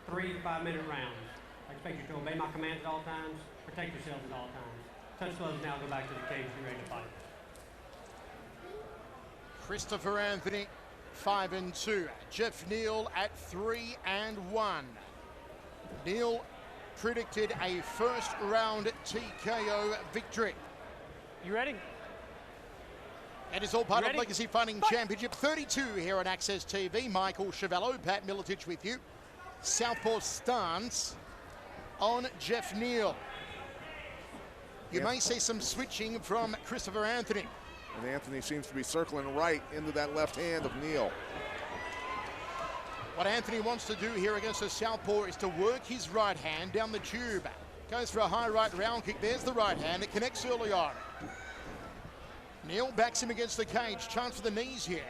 3 5-minute rounds. I expect you to obey my commands at all times, protect yourselves at all times. Touch gloves now, go back to the cage, be ready to fight. Christopher Anthony, 5-2. Geoff Neal at 3-1. Neal predicted a first round TKO victory. You ready? It is all part of Legacy Fighting Championship 32 here on Access TV. Michael Chavello, Pat Miletich with you. Southpaw stance on Geoff Neal. You may see some switching from Christopher Anthony. And Anthony seems to be circling right into that left hand of Neal. What Anthony wants to do here against the southpaw is to work his right hand down the tube. Goes for a high right round kick. There's the right hand. It connects early on. Neal backs him against the cage. Chance for the knees here.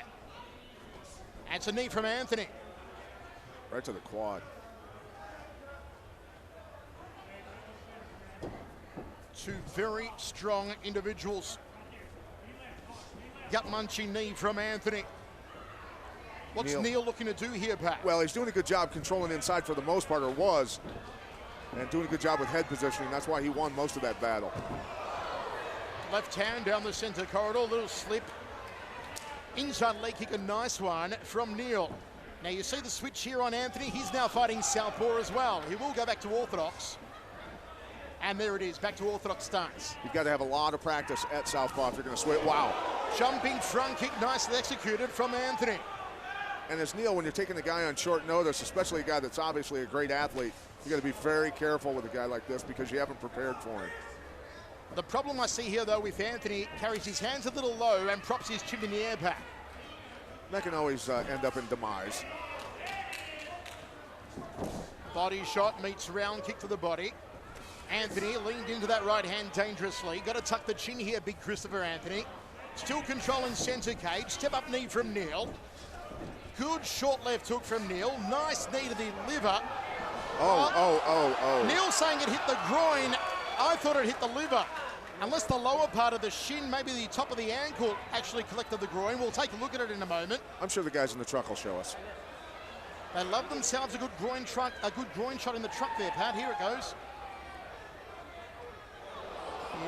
That's a knee from Anthony. Right to the quad. Two very strong individuals. Gut-munching knee from Anthony. What's Neal looking to do here, Pat? Well, he's doing a good job controlling inside for the most part, or was, and doing a good job with head positioning. That's why he won most of that battle. Left hand down the center corridor, little slip. Inside leg kick, a nice one from Neal. Now you see the switch here on Anthony. He's now fighting southpaw as well. He will go back to orthodox. And there it is, back to orthodox stance. You've got to have a lot of practice at southpaw if you're going to switch. Wow. Jumping front kick, nicely executed from Anthony. And as Neal, when you're taking a guy on short notice, especially a guy that's obviously a great athlete, you got to be very careful with a guy like this because you haven't prepared for him. The problem I see here, though, with Anthony, carries his hands a little low and props his chin in the air, Pat. That can always end up in demise. Body shot meets round kick to the body. Anthony leaned into that right hand dangerously. Got to tuck the chin here, big Christopher Anthony. Still controlling center cage. Step up knee from Neal. Good short left hook from Neal. Nice knee to the liver. Oh. Neal saying it hit the groin. I thought it hit the liver. Unless the lower part of the shin, maybe the top of the ankle, actually collected the groin. We'll take a look at it in a moment. I'm sure the guys in the truck will show us. They love themselves a good groin shot in the truck there, Pat. Here it goes.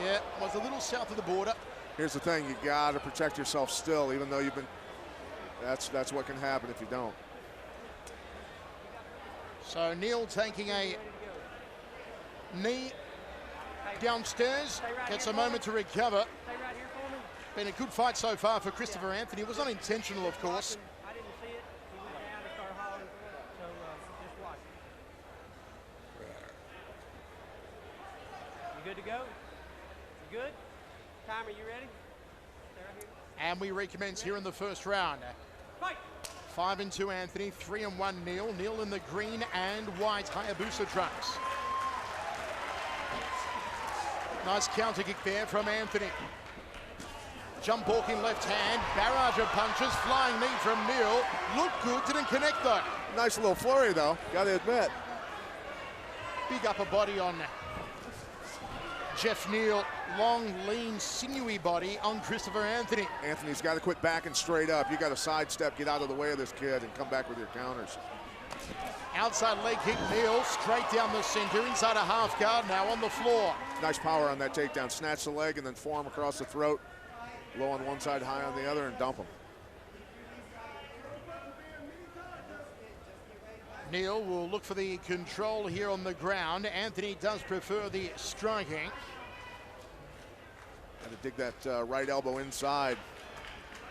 Yeah, was a little south of the border. Here's the thing, you got to protect yourself still, even though you've been. That's what can happen if you don't. So Neal taking a knee downstairs, gets a moment to recover. Been a good fight so far for Christopher Anthony. It was unintentional, of course. I didn't see it. He went down and started hollering. So just watch. You good to go? You good? Timer, you ready? Stay right here. And we recommence here in the first round. Fight! 5-2 Anthony, 3-1 Neal. Neal in the green and white Hayabusa trunks. Nice counter kick there from Anthony. Jump walking left hand, barrage of punches, flying knee from Neal. Looked good, didn't connect though. Nice little flurry though, gotta admit. Big upper body on Geoff Neal. Long, lean, sinewy body on Christopher Anthony. Anthony's got to quit backing straight up. You got to sidestep, get out of the way of this kid, and come back with your counters. Outside leg kick, Neal straight down the center, inside a half guard, now on the floor. Nice power on that takedown. Snatch the leg and then forearm across the throat. Low on one side, high on the other, and dump him. Neal will look for the control here on the ground. Anthony does prefer the striking. Got to dig that right elbow inside.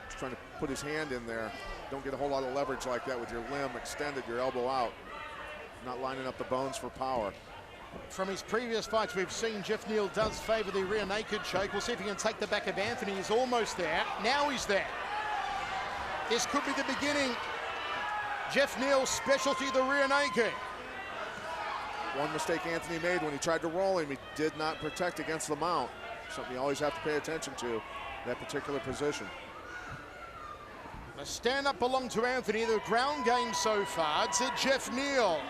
Just trying to put his hand in there. Don't get a whole lot of leverage like that with your limb extended, your elbow out. Not lining up the bones for power. From his previous fights, we've seen Geoff Neal does favor the rear naked choke. We'll see if he can take the back of Anthony. He's almost there. Now he's there. This could be the beginning. Geoff Neal's specialty, the rear naked. One mistake Anthony made when he tried to roll him, he did not protect against the mount. Something you always have to pay attention to, that particular position. The stand-up belonged to Anthony. The ground game so far to Geoff Neal.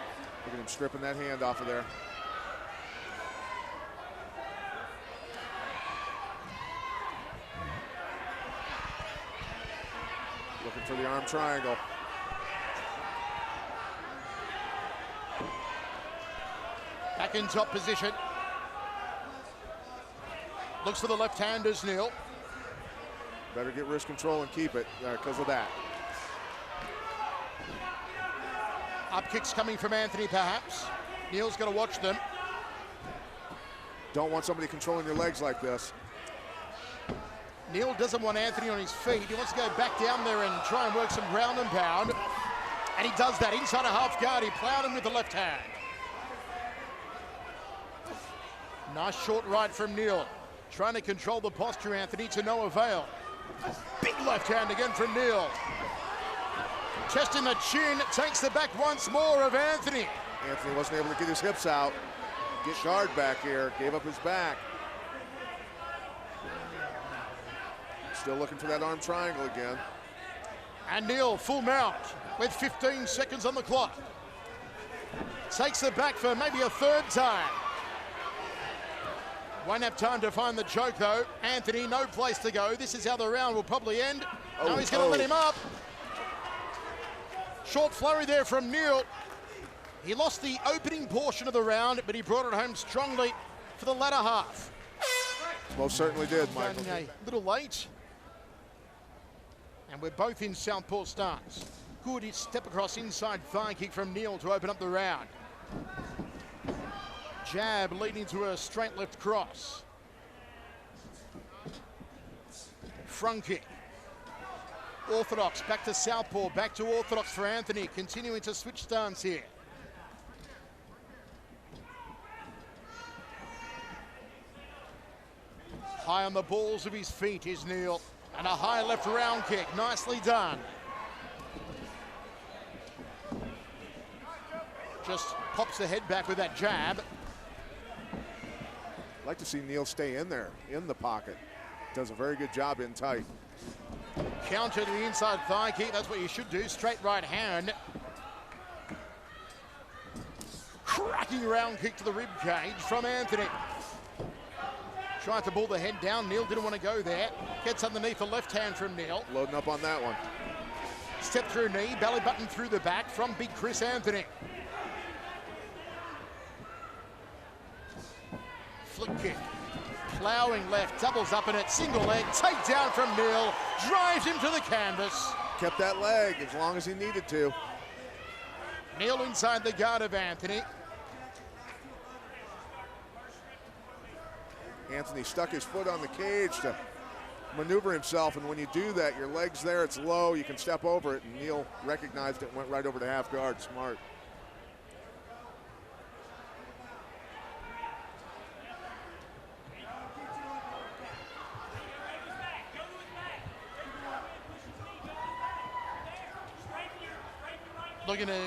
Look at him stripping that hand off of there. Looking for the arm triangle. back in top position. Looks for the left-handers, Neal. Better get wrist control and keep it because of that. Up kicks coming from Anthony, perhaps. Neal's got to watch them. Don't want somebody controlling your legs like this. Neal doesn't want Anthony on his feet. He wants to go back down there and try and work some ground and pound. And he does that inside a half guard. He plowed him with the left hand. Nice short right from Neal. Trying to control the posture, Anthony, to no avail. Big left hand again from Neal. Testing the chin, takes the back once more of Anthony. Anthony wasn't able to get his hips out. Get guard back here, gave up his back. Still looking for that arm triangle again. And Neal, full mount, with 15 seconds on the clock. Takes the back for maybe a third time. Won't have time to find the choke, though. Anthony, no place to go. This is how the round will probably end. Now he's going to let him up. Short flurry there from Neal. He lost the opening portion of the round, but he brought it home strongly for the latter half. Most certainly did, Michael. A little late. And we're both in southpaw stance. Good step across inside thigh kick from Neal to open up the round. Jab leading to a straight left cross. Front kick. Orthodox, back to southpaw, back to orthodox for Anthony, continuing to switch stance here. High on the balls of his feet is Neal, and a high left round kick, nicely done. Just pops the head back with that jab. I'd like to see Neal stay in there, in the pocket. Does a very good job in tight. Counter to the inside thigh kick, that's what you should do, straight right hand. Cracking round kick to the rib cage from Anthony. Tried to pull the head down, Neal didn't want to go there. Gets underneath the left hand from Neal. Loading up on that one. Step through knee, belly button through the back from Big Chris Anthony. Flick kick. Plowing left, doubles up in it, single leg, takedown from Neal, drives him to the canvas. Kept that leg as long as he needed to. Neal inside the guard of Anthony. Anthony stuck his foot on the cage to maneuver himself, and when you do that, your leg's there, it's low, you can step over it, and Neal recognized it and went right over to half guard, smart. Looking to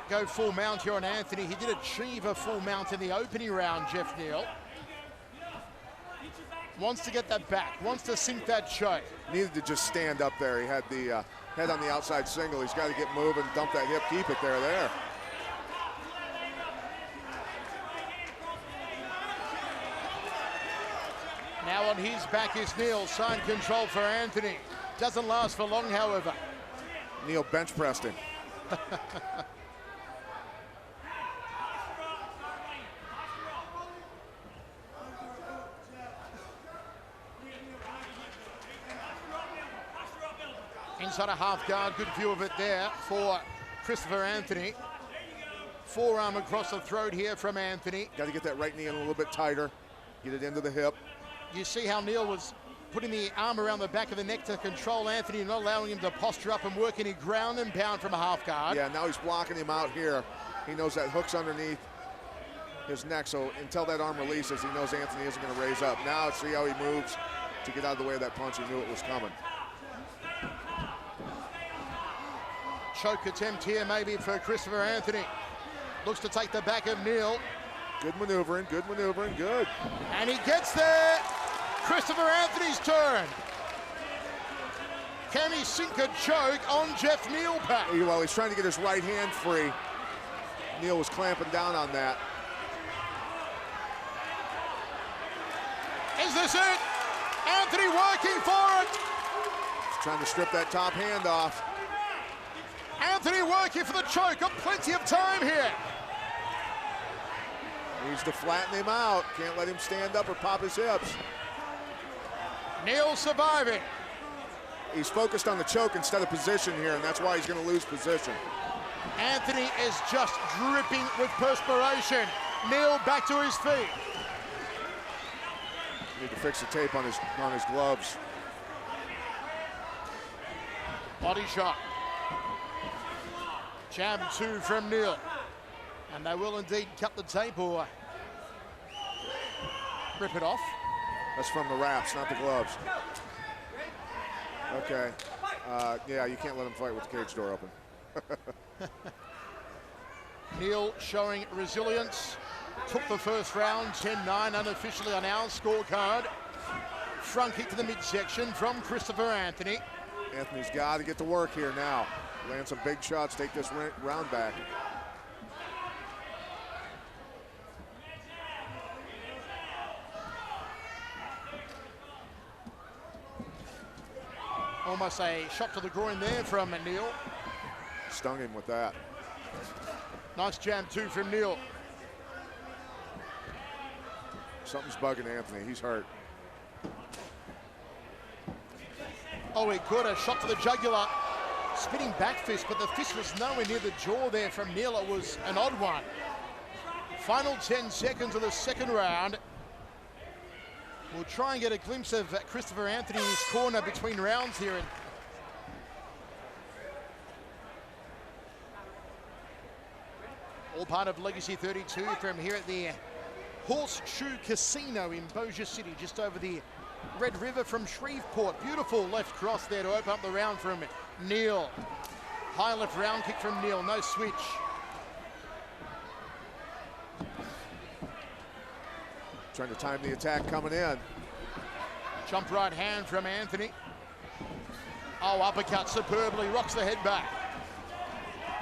go full mount here on Anthony. He did achieve a full mount in the opening round, Geoff Neal. Wants to get that back, wants to sink that choke. Needed to just stand up there. He had the head on the outside single. He's got to get moving, dump that hip, keep it there. Now on his back is Neal, side control for Anthony. Doesn't last for long, however. Neal bench pressed him. Inside a half guard, good view of it there for Christopher Anthony. Forearm across the throat here from Anthony. Got to get that right knee in a little bit tighter, get it into the hip. You see how Neal was putting the arm around the back of the neck to control Anthony, not allowing him to posture up and work any ground and pound from a half guard. Yeah, now he's blocking him out here. He knows that hook's underneath his neck, so until that arm releases, he knows Anthony isn't going to raise up. Now see how he moves to get out of the way of that punch. He knew it was coming. Choke attempt here maybe for Christopher Anthony. Looks to take the back of Neal. Good maneuvering, good. And he gets there. Christopher Anthony's turn. Can he sink a choke on Geoff Neal, Pat? Well, he's trying to get his right hand free. Neal was clamping down on that. Is this it? Anthony working for it. He's trying to strip that top hand off. Anthony working for the choke. Got plenty of time here. Needs to flatten him out. Can't let him stand up or pop his hips. Neal surviving. He's focused on the choke instead of position here, and that's why he's going to lose position. Anthony is just dripping with perspiration. Neal back to his feet. Need to fix the tape on his gloves. Body shot. Jab 2 from Neal. And they will indeed cut the tape or rip it off. That's from the wraps, not the gloves. Okay. Yeah, you can't let him fight with the cage door open. Neal showing resilience. Took the first round, 10-9 unofficially on our scorecard. Front kick to the midsection from Christopher Anthony. Anthony's got to get to work here now. Land some big shots, take this round back. Almost a shot to the groin there from Neal. Stung him with that. Nice jab 2 from Neal. Something's bugging Anthony. He's hurt. Oh, he caught a shot to the jugular. Spinning back fist, but the fist was nowhere near the jaw there from Neal. It was an odd one. Final 10 seconds of the second round. We'll try and get a glimpse of Christopher Anthony in his corner between rounds here. All part of Legacy 32 from here at the Horseshoe Casino in Bossier City, just over the Red River from Shreveport. Beautiful left cross there to open up the round from Neal. High left round kick from Neal, no switch. Trying to time the attack coming in. Jump right hand from Anthony. Oh, uppercut superbly, rocks the head back.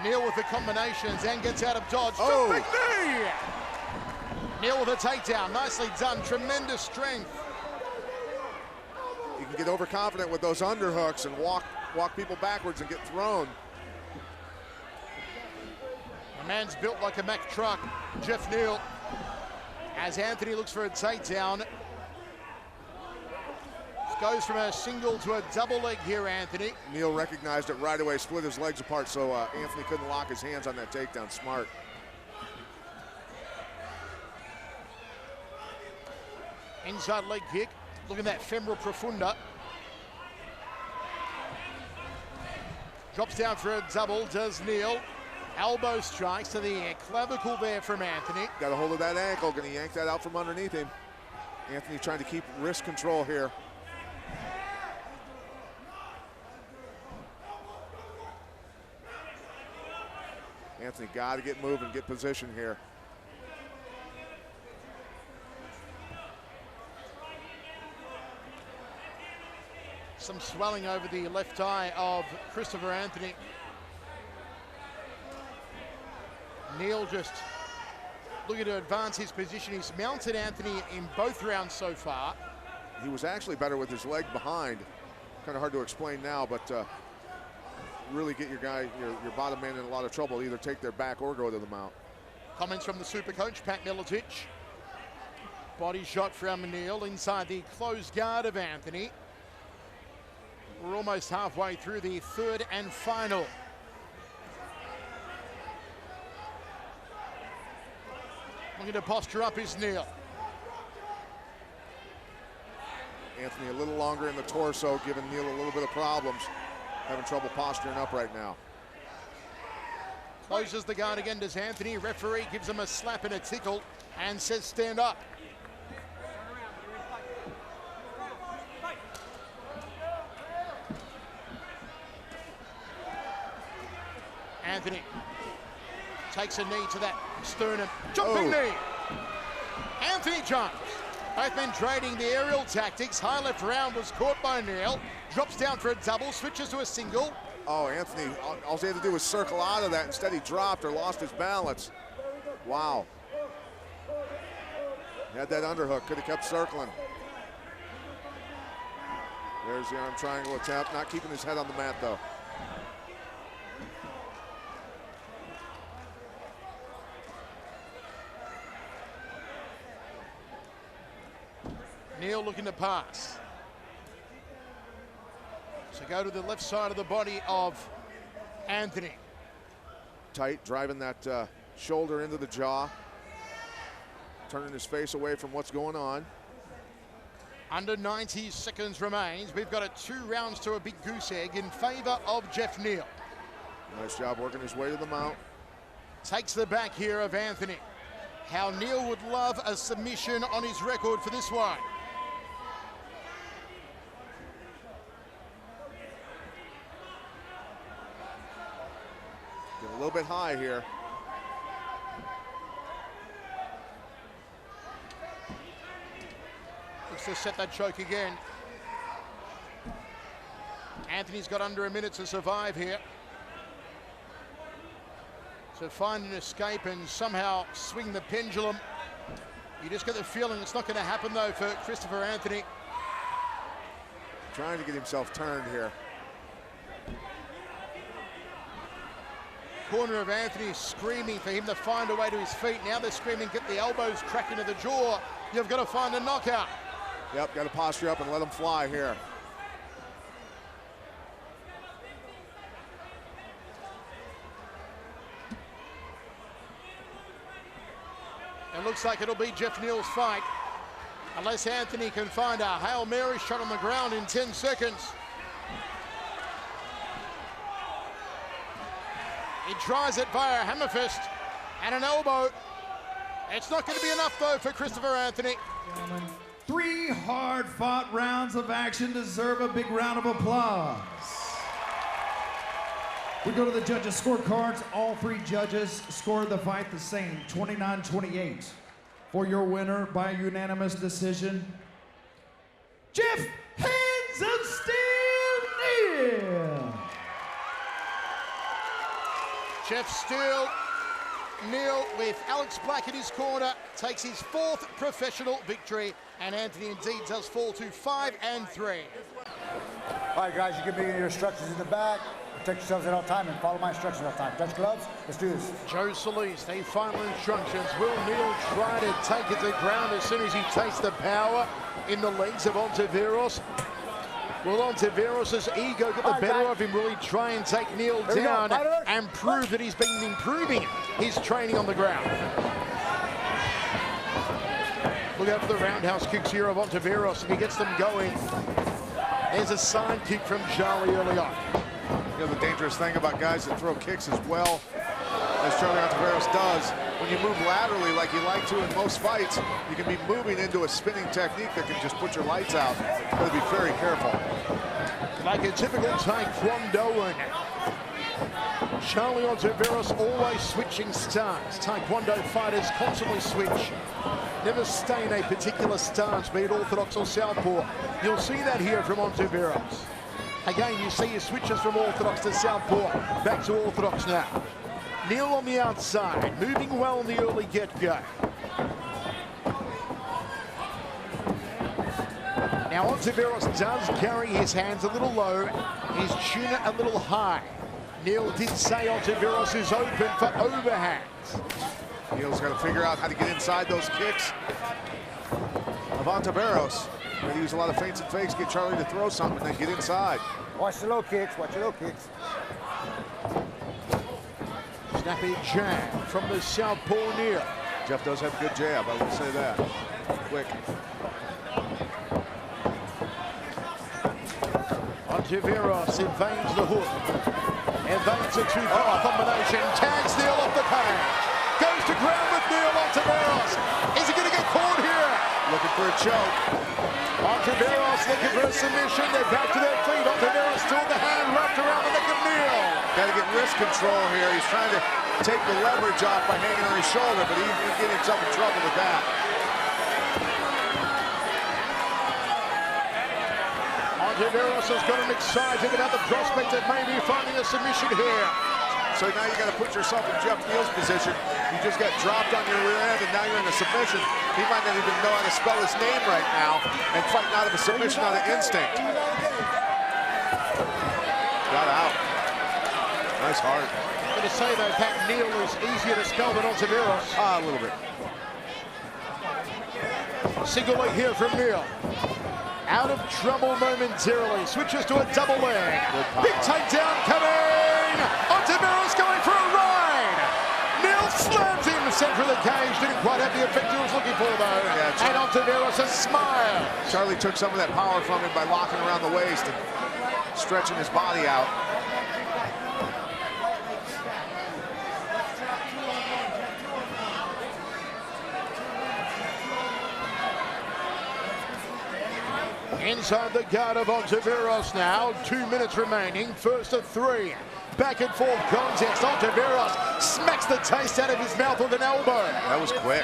Neal with the combinations and gets out of dodge. Oh! Big knee! Neal with a takedown, nicely done, tremendous strength. You can get overconfident with those underhooks and walk people backwards and get thrown. The man's built like a Mack truck, Geoff Neal. As Anthony looks for a takedown. Goes from a single to a double leg here, Anthony. Neal recognized it right away, split his legs apart, so Anthony couldn't lock his hands on that takedown. Smart. Inside leg kick. Look at that femoral profunda. Drops down for a double, does Neal. Elbow strikes to the clavicle there from Anthony. Got a hold of that ankle, gonna yank that out from underneath him. Anthony trying to keep wrist control here. Anthony got to get moving, get position here. Some swelling over the left eye of Christopher Anthony. Neal just looking to advance his position. He's mounted Anthony in both rounds so far. He was actually better with his leg behind. Kind of hard to explain now, but really get your guy, your bottom man in a lot of trouble. Either take their back or go to the mount. Comments from the super coach, Pat Miletich. Body shot from Neal inside the closed guard of Anthony. We're almost halfway through the third and final. Looking to posture up is Neal. Anthony a little longer in the torso, giving Neal a little bit of problems. Having trouble posturing up right now. Closes the guard again, does Anthony. Referee gives him a slap and a tickle and says stand up. Anthony takes a knee to that sternum. Jumping knee. Anthony jumps. Both men trading the aerial tactics. High left round was caught by Neal. Drops down for a double, switches to a single. Oh, Anthony, all he had to do was circle out of that. Instead, he dropped or lost his balance. Wow. He had that underhook, could have kept circling. There's the arm triangle attempt, not keeping his head on the mat, though. Neal looking to pass. So go to the left side of the body of Anthony. Tight, driving that shoulder into the jaw. Turning his face away from what's going on. Under 90 seconds remains. We've got a 2 rounds to a big goose egg in favor of Geoff Neal. Nice job working his way to the mount. Takes the back here of Anthony. How Neal would love a submission on his record for this one. Get a little bit high here. Looks to set that choke again. Anthony's got under a minute to survive here. To find an escape and somehow swing the pendulum. You just get the feeling it's not going to happen though for Christopher Anthony. Trying to get himself turned here. Corner of Anthony screaming for him to find a way to his feet. Now they're screaming, get the elbows cracked into the jaw. You've got to find a knockout. Yep, got to posture up and let him fly here. It looks like it'll be Geoff Neal's fight, unless Anthony can find a Hail Mary shot on the ground in 10 seconds. He tries it via a hammer fist and an elbow. It's not going to be enough, though, for Christopher Anthony. Gentlemen, 3 hard-fought rounds of action deserve a big round of applause. We go to the judges' scorecards. All 3 judges scored the fight the same, 29-28. For your winner by unanimous decision, Geoff "Hands of Steel" Neal. Geoff Steel Neal with Alex Black in his corner takes his 4th professional victory, and Anthony indeed does fall to 5-3. All right, guys, you give me your instructions in the back. Protect yourselves at all time and follow my instructions at all time. Touch gloves, let's do this. Joe Solis, the final instructions. Will Neal try to take it to ground as soon as he takes the power in the legs of Ontiveros? Will Ontiveros' ego get the better of him? Will he try and take Neal down and prove that he's been improving his training on the ground? Look out for the roundhouse kicks here of Ontiveros. If he gets them going, there's a side kick from Charlie early on. You know, the dangerous thing about guys that throw kicks as well as Charlie Ontiveros does, when you move laterally like you like to in most fights, you can be moving into a spinning technique that can just put your lights out. You've got to be very careful. Like a typical Taekwondoan, Charlie Ontiveros always switching stance. Taekwondo fighters constantly switch, never stay in a particular stance, be it orthodox or southpaw. You'll see that here from Ontiveros. Again, you see your switches from orthodox to southpaw, back to orthodox now. Neal on the outside, moving well in the early get-go. Now Ontiveros does carry his hands a little low, his chin a little high. Neal did say Ontiveros is open for overhands. Neal's got to figure out how to get inside those kicks of Ontiveros. They use a lot of feints and fakes, get Charlie to throw something, then get inside. Watch the low kicks, watch the low kicks. Snappy jab from the southpaw Neal. Geoff does have a good jab, I will say that. Quick. Ontiveros evades the hook. Evades a 2-5 combination. Tags Neal off the pad. Goes to ground with Neal. Ontiveros. Is he going to get caught here? Looking for a choke. Ontiveros looking for a submission. They're back to their feet. Ontiveros still the hand wrapped around the neck of Neal. Got to get wrist control here. He's trying to take the leverage off by hanging on his shoulder, but he's getting himself in trouble with that. Ontiveros has got him excited about the prospect of maybe finding a submission here. So now you got to put yourself in Geoff Neal's position. You just got dropped on your rear end, and now you're in a submission. He might not even know how to spell his name right now, and fighting out of a submission out of instinct. Got out. Nice heart. I'm going to say though, Pat, Neal is easier to spell than Ontiveros. A little bit. Single leg here from Neal. Out of trouble momentarily. Switches to a double leg. Big takedown coming. Ontiveros going for a ride. Neal slams him center of the cage. Didn't quite have the effect he was looking for though. Yeah, and Ontiveros a smile. Charlie took some of that power from him by locking around the waist and stretching his body out. Inside the guard of Ontiveros now. 2 minutes remaining. First of 3. Back and forth contest. Ontiveros smacks the taste out of his mouth with an elbow. That was quick.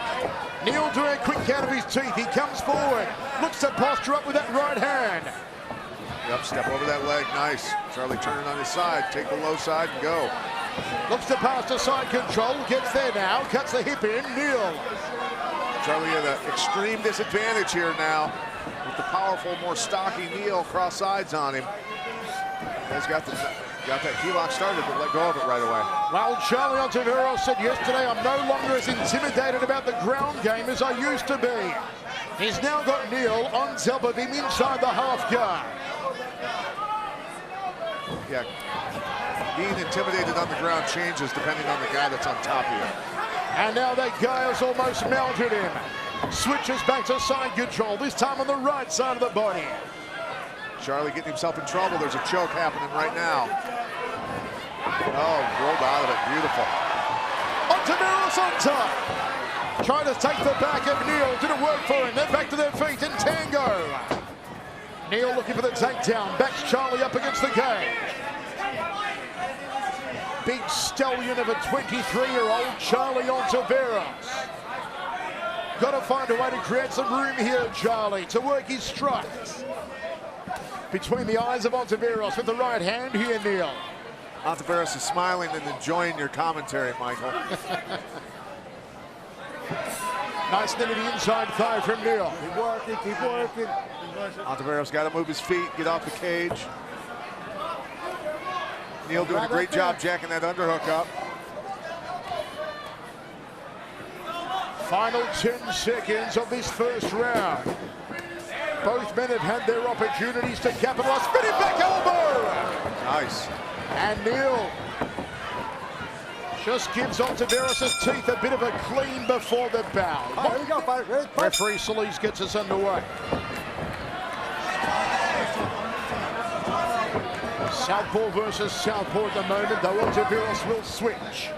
Neal doing a quick count of his teeth. He comes forward. Looks to posture up with that right hand. Yep, step over that leg. Nice. Charlie turning on his side. Take the low side and go. Looks to pass to side control. Gets there now. Cuts the hip in. Neal. Charlie at an extreme disadvantage here now. With the powerful, more stocky Neal cross sides on him. He's got that key lock started, but let go of it right away. Well, Charlie Ontiveros said yesterday, I'm no longer as intimidated about the ground game as I used to be. He's now got Neal on top of him inside the half guard. Yeah, being intimidated on the ground changes depending on the guy that's on top of you. And now that guy has almost melted him. Switches back to side control, this time on the right side of the body. Charlie getting himself in trouble. There's a choke happening right now. Oh, rolled out of it. Beautiful. Ontiveros on top. Trying to take the back of Neal. Didn't work for him. They're back to their feet in tango. Neal looking for the takedown. Backs Charlie up against the cage. Big stallion of a 23-year-old Charlie Ontiveros. Got to find a way to create some room here, Charlie, to work his strikes. Between the eyes of Ontiveros with the right hand here, Neal. Ontiveros is smiling and enjoying your commentary, Michael. Nice knee to the inside thigh from Neal. Keep working, keep working. Ontiveros got to move his feet, get off the cage. Neal doing a great job jacking that underhook up. Final 10 seconds of this first round. Both men have had their opportunities to capitalize. Spinning back elbow! Nice. And Neal just gives Ontiveros' teeth a bit of a clean before the bout. All right, here we go, fighter. Referee Solis gets us underway. Southpaw versus Southpaw at the moment, though Ontiveros will switch.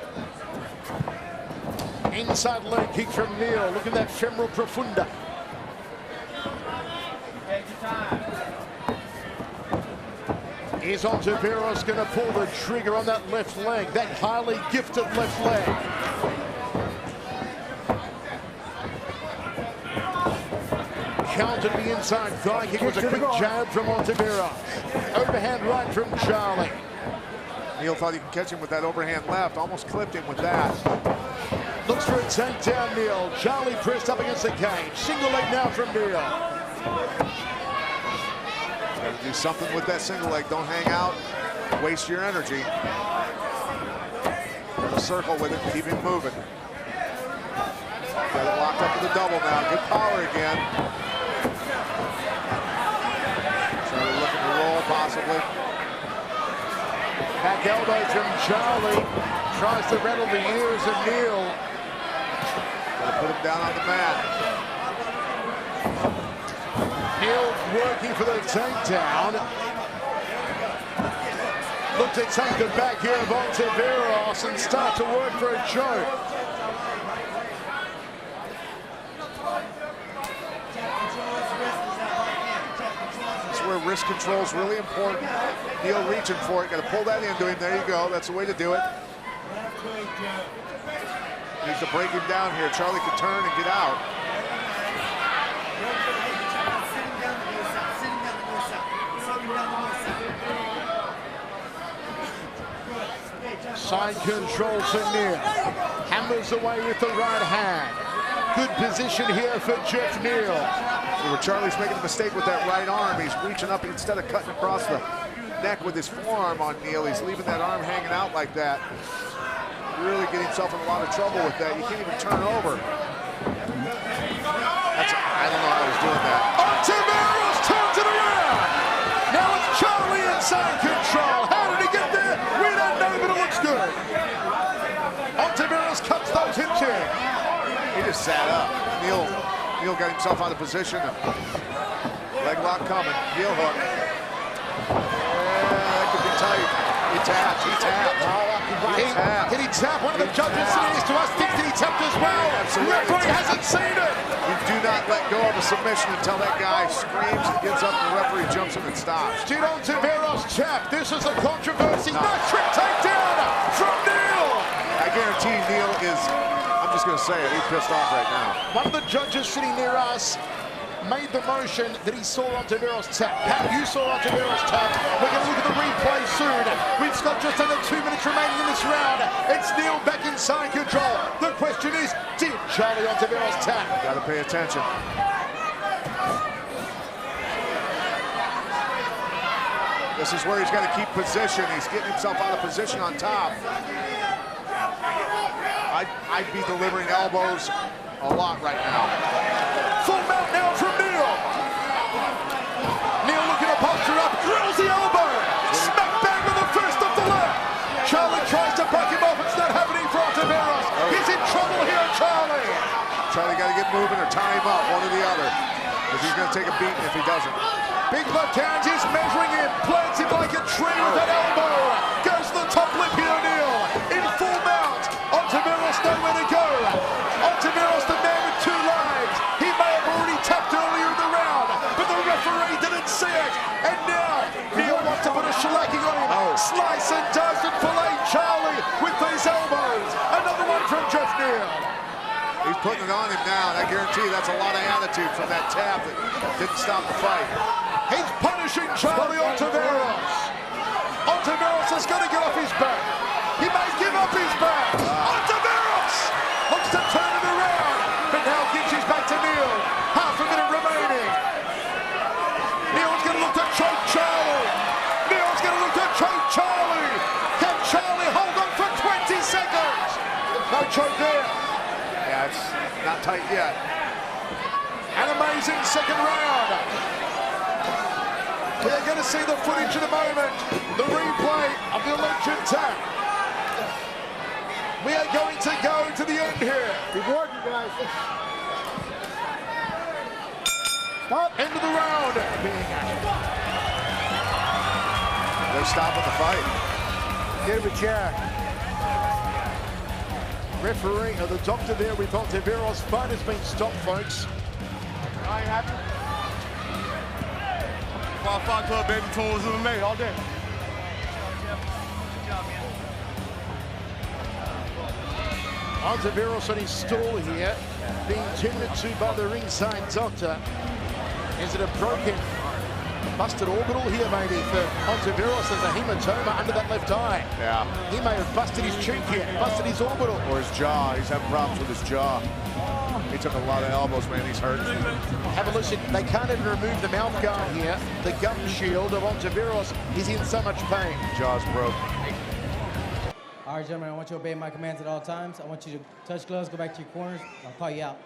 Inside leg kick from Neal. Look at that femoral profunda. Is Ontiveros going to pull the trigger on that left leg, that highly gifted left leg? Countered the inside thigh kick was a quick jab from Ontiveros. Overhand right from Charlie. Neal thought he could catch him with that overhand left, almost clipped him with that. Looks for a takedown, Neal. Charlie pressed up against the cage. Single leg now from Neal. Got to do something with that single leg. Don't hang out. Waste your energy. Circle with it. Keep him moving. Got it locked up with the double now. Good power again. Charlie looking to roll possibly. Back elbow from Charlie. Tries to rattle the ears of Neal. Got to put him down on the mat. Neal working for the takedown. Look to take the back here of Ontiveros and start to work for a choke. This is where wrist control is really important. Neal reaching for it. Got to pull that into him. There you go. That's the way to do it. Needs to break him down here. Charlie can turn and get out. Side control to Neal. Hammers away with the right hand. Good position here for Geoff Neal. See where Charlie's making a mistake with that right arm. He's reaching up instead of cutting across the neck with his forearm on Neal. He's leaving that arm hanging out like that. Really getting himself in a lot of trouble with that. You can't even turn over. And kick. He just sat up. Neal got himself out of position. Leg lock coming. Heel hook. Yeah, that could be tight. He tapped. He tapped. Did he tap? One of the judges sitting next to us thinks that he tapped as well. Absolutely. The referee hasn't seen it. You do not let go of a submission until that guy screams and gets up and the referee jumps in and stops. Did Ontiveros tap? This is a controversy. Nice trick takedown from Neal. I guarantee Neal is, I'm just going to say it, he's pissed off right now. One of the judges sitting near us made the motion that he saw Ontiveros tap. Pat, you saw Ontiveros tap. We're going to look at the replay soon. We've got just under 2 minutes remaining in this round. It's Neal back inside control. The question is, did Charlie Ontiveros tap? Got to pay attention. This is where he's got to keep position. He's getting himself out of position on top. I'd be delivering elbows a lot right now. Full mount now from Neal. Neal looking to posture up, drills the elbow. Smack bang with the first of the left. Charlie tries to back him off. It's not happening for Ontiveros. He's in trouble here, Charlie. Charlie got to get moving or tie him up, one or the other. Because he's going to take a beating if he doesn't. Big left hand, he's measuring in. Plants him like a tree with that elbow. Goes to the top lip here, Neal. In full mount. Ontiveros nowhere to go. Ontiveros, the man with 2 lives. He may have already tapped earlier in the round, but the referee didn't see it. And now, Neal wants to put a shellacking on him. Slice and dice and fillet Charlie with these elbows. Another one from Geoff Neal. He's putting it on him now, and I guarantee that's a lot of attitude from that tap that didn't stop the fight. He's punishing Charlie Ontiveros. Ontiveros has got to get off his back. He may give up his back. Ontiveros looks to turn it around, but now gives his back to Neal. Half a minute remaining. Neal's going to look to choke Charlie. Neal's going to look to choke Charlie. Can Charlie hold on for 20 seconds? No choke there. Yeah, it's not tight yet. An amazing second round. We're going to see the footage in a moment. The replay of the election tap. We are going to go to the end here. Reward you guys. Stop. End of the round. They're stopping the fight. Get him a chair. Referee, the doctor there with Ontiveros. Fight has been stopped, folks. I ain't happy. Fight Club, baby, tours MMA all day. Ontiveros on his stool here, being tended to by the ringside doctor. Is it a broken, busted orbital here, maybe, for Ontiveros? There's a hematoma under that left eye. Yeah. He may have busted his cheek here, busted his orbital. Or his jaw. He's having problems with his jaw. He took a lot of elbows, man. He's hurt. Have a listen. They can't even remove the mouth guard here. The gum shield of Ontiveros is in so much pain. Jaw's broke. All right, gentlemen, I want you to obey my commands at all times. I want you to touch gloves, go back to your corners. I'll call you out.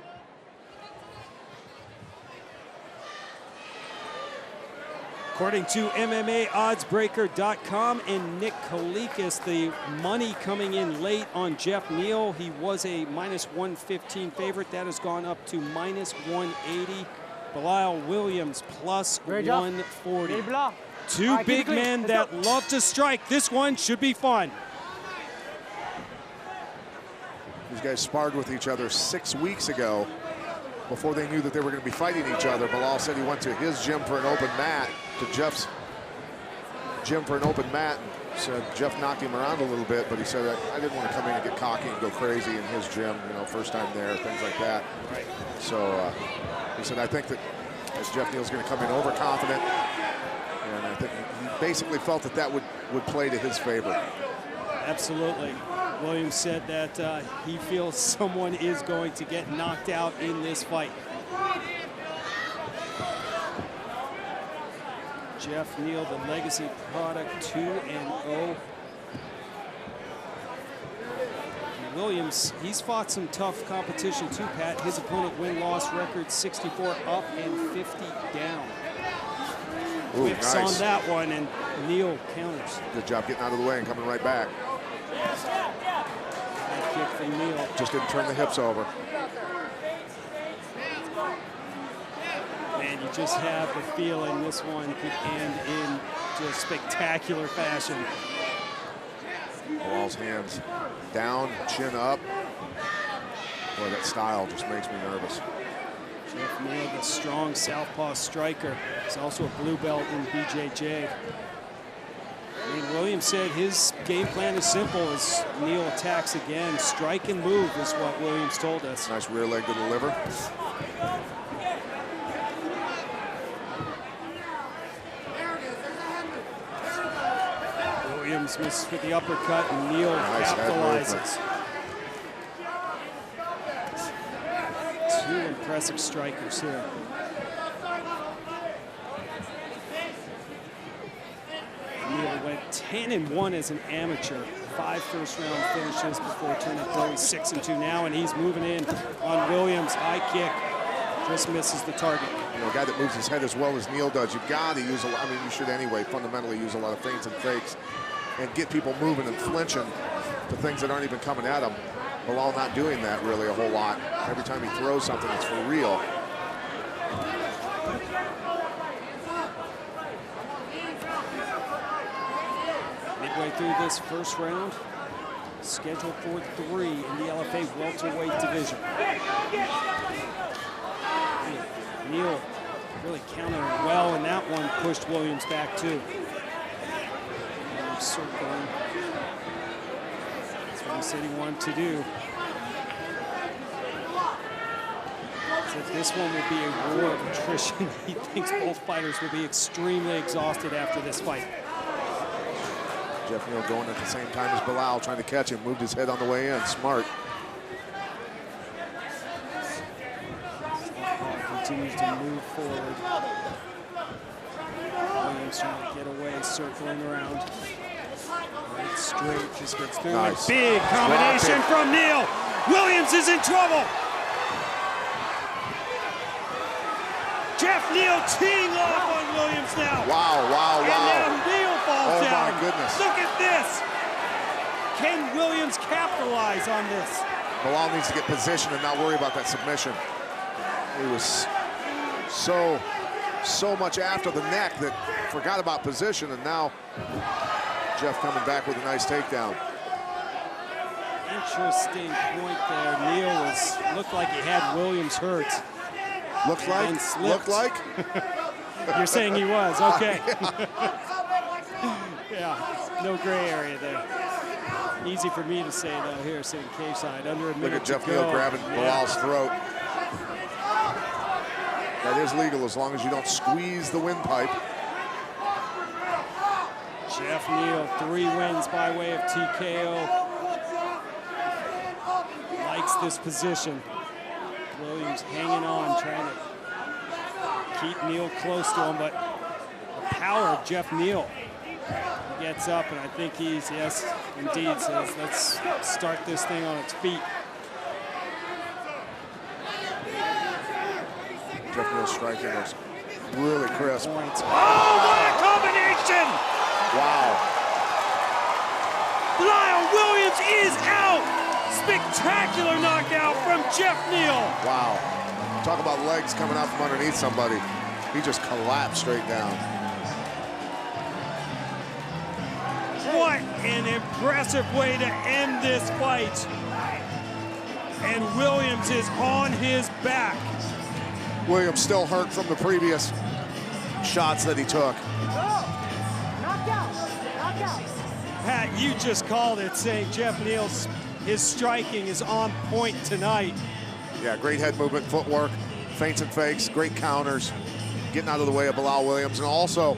According to MMAOddsBreaker.com and Nick Kalikas, the money coming in late on Geoff Neal. He was a -115 favorite. That has gone up to -180. Belial Williams plus 140. Two big men that love to strike. This one should be fun. These guys sparred with each other 6 weeks ago before they knew that they were going to be fighting each other. Belial said he went to his gym for an open mat, to Geoff's gym for an open mat. And said Geoff knocked him around a little bit, but he said, I didn't want to come in and get cocky and go crazy in his gym, you know, first time there, things like that. Right. So he said, I think that as Geoff Neal's going to come in overconfident, and I think he basically felt that that would play to his favor. Absolutely. Williams said that he feels someone is going to get knocked out in this fight. Geoff Neal, the legacy product, 2-0. Williams, he's fought some tough competition too, Pat. His opponent win-loss record 64 up and 50 down. Ooh, Whips nice on that one, and Neal counters. Good job getting out of the way and coming right back. That kick from Neal. Just didn't turn the hips over. Man, you just have the feeling this one could end in just spectacular fashion. Bilal's hands down, chin up. Boy, that style just makes me nervous. Geoff Neal, the strong southpaw striker. He's also a blue belt in BJJ. I mean, Williams said his game plan is simple as Neal attacks again. Strike and move is what Williams told us. Nice rear leg to the liver. Williams misses with the uppercut, and Neal Nice capitalizes. Two impressive strikers here. Neal went 10-1 as an amateur. 5 first-round finishes before turning pro. He's 6-2 now, and he's moving in on Williams. High kick, just misses the target. You know, a guy that moves his head as well as Neal does, you've got to use a lot. I mean, you should anyway fundamentally use a lot of feints and fakes and get people moving and flinching to things that aren't even coming at him. Bilal not doing that really a whole lot. Every time he throws something, it's for real. Midway through this first round, scheduled for 3 in the LFA welterweight division. Neal really countered well, and that one pushed Williams back too. Circling. That's what he said he wanted to do. So this one will be a war of attrition. He thinks both fighters will be extremely exhausted after this fight. Geoff Neal going at the same time as Bilal, trying to catch him, moved his head on the way in, smart. Continues to move forward. Williams trying to get away, circling around. Right straight, just gets through. Nice. Big combination from Neal. Williams is in trouble. Geoff Neal teeing off on Williams now. Wow, wow, wow. And now Neal falls down. Oh my goodness. Look at this. Can Williams capitalize on this? Bilal needs to get position and not worry about that submission. He was so much after the neck that forgot about position, and now Geoff coming back with a nice takedown. Interesting point there. Neal looked like he had Williams hurt. Looked like? You're saying he was, okay. Yeah, no gray area there. Easy for me to say though here, sitting cage side, under a minute. Look at Geoff Neal grabbing Bilal's throat. That is legal as long as you don't squeeze the windpipe. Geoff Neal, 3 wins by way of TKO. Likes this position. Williams hanging on, trying to keep Neal close to him, but the power of Geoff Neal. He gets up, and I think he's, yes, indeed, says, let's start this thing on its feet. Geoff Neal's striking looks really crisp. Points. Oh, what a combination! Wow. Lyle Williams is out! Spectacular knockout from Geoff Neal. Wow. Talk about legs coming out from underneath somebody. He just collapsed straight down. What an impressive way to end this fight. And Williams is on his back. Williams still hurt from the previous shots that he took. Pat, you just called it, saying Geoff Neal's his striking is on point tonight. Yeah, great head movement, footwork, feints and fakes, great counters, getting out of the way of Bilal Williams, and also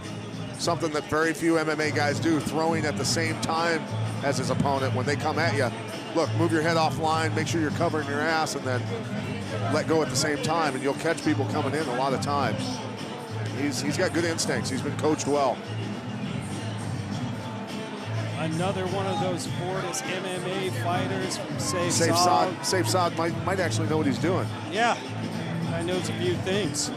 something that very few MMA guys do, throwing at the same time as his opponent when they come at you. Look, move your head offline, make sure you're covering your ass, and then let go at the same time, and you'll catch people coming in a lot of times. He's got good instincts. He's been coached well. Another one of those Fortis MMA fighters from Safe Saad might actually know what he's doing. Yeah, I knows a few things.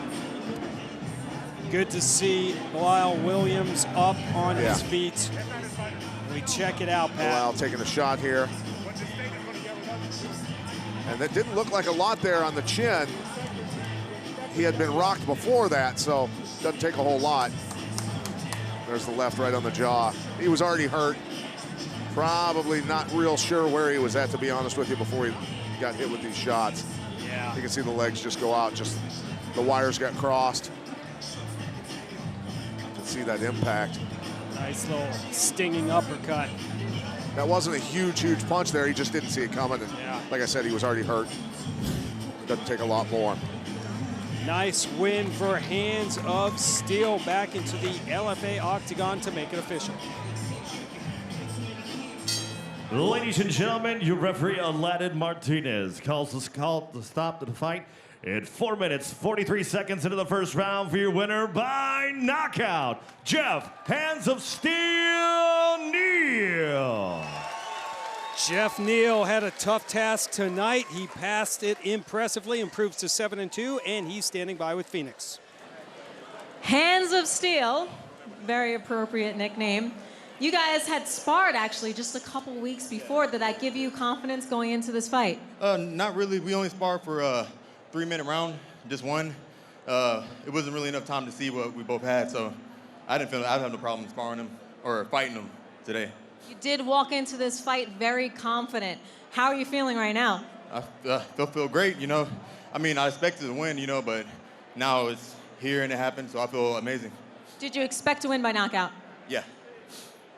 Good to see Bilal Williams up on his feet. We check it out, Pat. Bilal taking a shot here. And that didn't look like a lot there on the chin. He had been rocked before that, so doesn't take a whole lot. There's the left right on the jaw. He was already hurt. Probably not real sure where he was at, to be honest with you, before he got hit with these shots. Yeah. You can see the legs just go out, just the wires got crossed. You can see that impact. Nice little stinging uppercut. That wasn't a huge punch there. He just didn't see it coming. And like I said, he was already hurt. Doesn't take a lot more. Nice win for Hands of Steel, back into the LFA octagon to make it official. Ladies and gentlemen, your referee Aladdin Martinez calls the stop to the fight at 4 minutes, 43 seconds into the first round for your winner by knockout, Geoff "Hands of Steel" Neal. Geoff Neal had a tough task tonight. He passed it impressively, improves to 7-2, and he's standing by with Phoenix. Hands of Steel, very appropriate nickname. You guys had sparred actually just a couple weeks before. Did that give you confidence going into this fight? Not really. We only sparred for a 3-minute round, just one. It wasn't really enough time to see what we both had, so I didn't have no problem sparring him or fighting him today. You did walk into this fight very confident. How are you feeling right now? I feel great, you know. I mean, I expected to win, you know, but now it's here and it happened, so I feel amazing. Did you expect to win by knockout?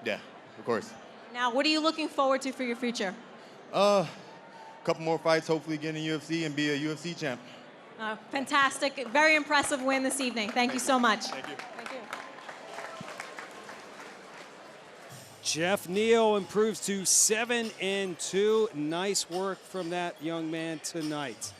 Yeah, of course. Now, what are you looking forward to for your future? A couple more fights, hopefully get in the UFC and be a UFC champ. Fantastic. Very impressive win this evening. Thank you so much. Thank you. Thank you. Geoff Neal improves to 7-2. Nice work from that young man tonight.